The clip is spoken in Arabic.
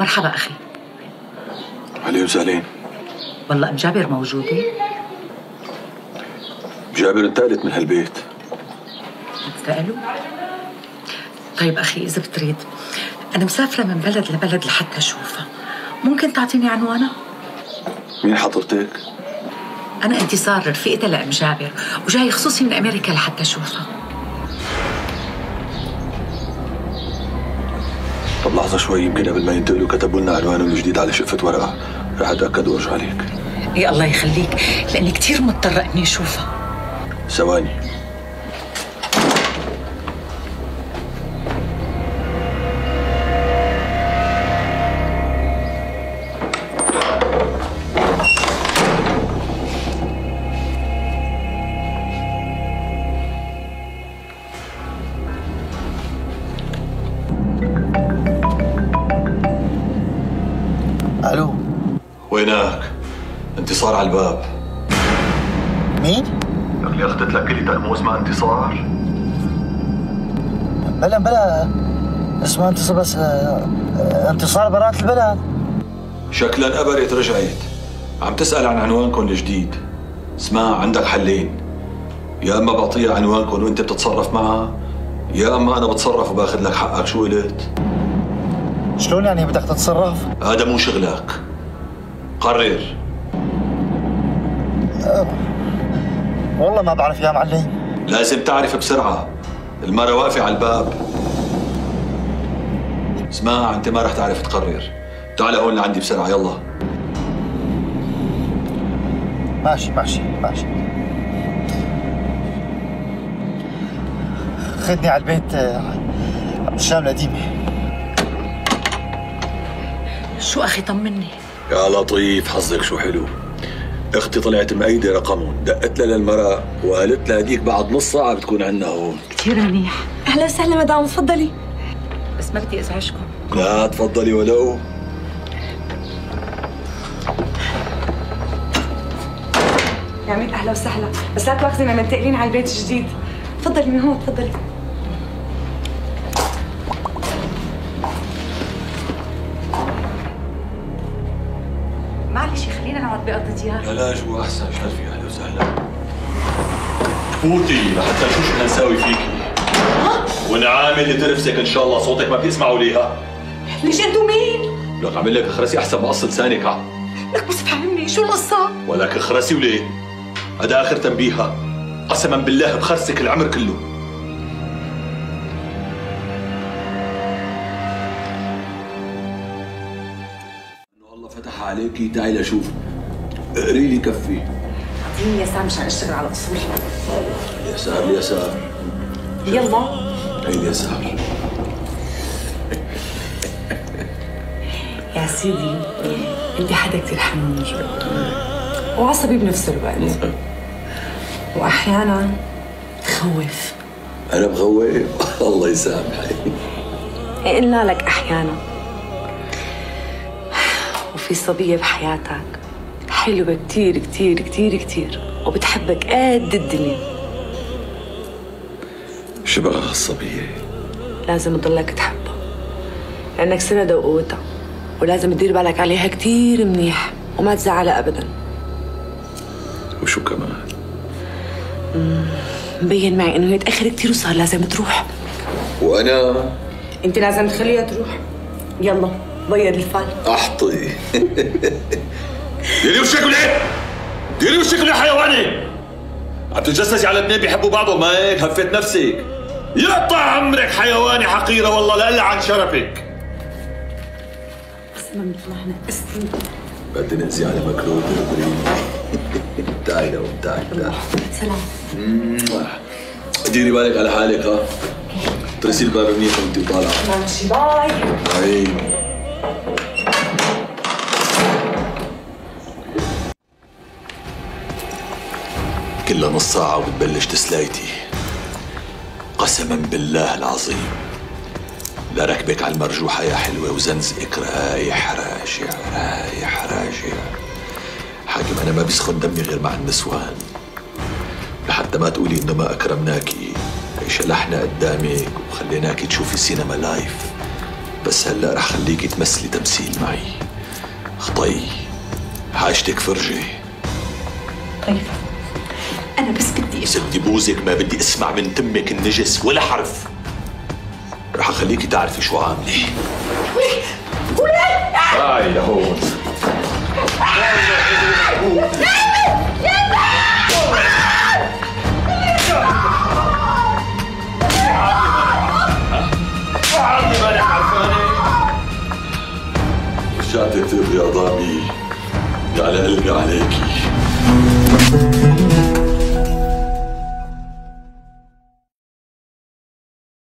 مرحبا أخي. أهلين وسهلين. والله أم جابر موجودة؟ جابر انتقلت من هالبيت. انتقلوا؟ طيب أخي إذا بتريد أنا مسافرة من بلد لبلد لحتى أشوفها، ممكن تعطيني عنوانها؟ مين حضرتك؟ أنا انتصار رفيقتها لأم جابر وجاي خصوصي من أمريكا لحتى أشوفها. طب لحظة شوي، يمكن قبل ما ينتقلوا كتبوا لنا عنوانهم الجديد على شقفة ورقة، رح أتأكد وأرجع عليك. يا الله يخليك، لأني كتير مضطرة إني أشوفها. ثواني. الو، وينك؟ انتصار على الباب. مين؟ لك اللي اخذت لك كليتك مو اسمها انتصار؟ بلا اسمها انتصار، بس انتصار برات البلد. شكلها قبرت رجعت، عم تسأل عن عنوانكم الجديد. اسمع، عندك حلين، يا اما بعطيها عنوانكم وانت بتتصرف معها، يا اما انا بتصرف وباخذ لك حقك. شو قلت؟ شلون يعني بدك تتصرف؟ هذا مو شغلك، قرر. والله ما بعرف يا معلم. لازم تعرف بسرعة، المرة واقفة على الباب. اسمع، انت ما رح تعرف تقرر. تعال هون لعندي بسرعة، يلا. ماشي. خدني على البيت عبد الشام القديمة. شو أخي طمني. يا لطيف، حظك شو حلو. اختي طلعت مأيدة رقمهم، دقت لها للمرأة وقالت لها هديك بعد نص ساعة بتكون عندنا هون. كثير منيح. أهلا وسهلا مدام، تفضلي. بس ما بدي أزعجكم. لا تفضلي ولو. يا عميد أهلا وسهلا، بس لا تواخذينا منتقلين على البيت الجديد. تفضلي من هون، تفضلي. معلش خلينا نقعد بأرض ديار. لا جوا أحسن، شهر في أهلا وسهلا. فوتي لحتى نشوف شو بدنا نساوي فيكي. ونعامل اللي ترفسك إن شاء الله، صوتك ما بيسمعوا ليها. ليش أنتوا مين؟ لك عامل لك اخرسي أحسن ما قص لسانك. لك بس فهمني شو القصة؟ ولك اخرسي وليه؟ هذا آخر تنبيهها، قسما بالله بخرسك العمر كله. إنه الله فتح عليكي، تعي لشوف. اقري لي كفي. اعطيني يسار مشان اشتغل على اصولي. اليسار اليسار. يلا. هي اليسار. يا سيدي انت حدا كثير حنون وعصبي بنفس الوقت، واحيانا تخوف. انا بخوف؟ الله يسامحك. قلنا لك احيانا. وفي صبيه بحياتك حلوه كثير كثير كثير كثير وبتحبك قد الدنيا. شو بقى هالصبيه؟ لازم تضلك تحبها لانك سندها وقوتها، ولازم تدير بالك عليها كثير منيح وما تزعلها ابدا. وشو كمان؟ مبين معي انه هي تاخر كثير وصار لازم تروح. وانا؟ انت لازم تخليها تروح. يلا بيض الفال. احطي. ديري وشك وليه؟ ديري وشك وليه حيواني؟ عم تتجسسي على اثنين بيحبوا بعضهم، ما هيك؟ هفت نفسك. يقطع عمرك حيواني حقيره والله، لا عن شرفك. اسمع طلعنا اسمع. بدي نأذي على مكروه بريم. تعي لو تعي. سلام. ديري بالك على حالك، ها؟ ترسي الباب منيح وانت طالعه. ماشي، باي. باي. كلها نص ساعة وبتبلش تسلايتي. قسما بالله العظيم لا ركبك على المرجوحة يا حلوة وزنزقك رايح راجع رايح راجع. حاكم أنا ما بيسخن دمي غير مع النسوان، لحتى ما تقولي إنه ما أكرمناكي. شلحنا قدامك وخليناكي تشوفي سينما لايف بس هلا رح خليكي تمثلي تمثيل معي. خطي حاجتك فرجة. طيب أنا بس بدي سدي بوزك، ما بدي اسمع من تمك النجس ولا حرف. رح اخليكي تعرفي شو عاملة. هاي لهون. رجعت تقري يا ضامي، يعني قلبي عليكي.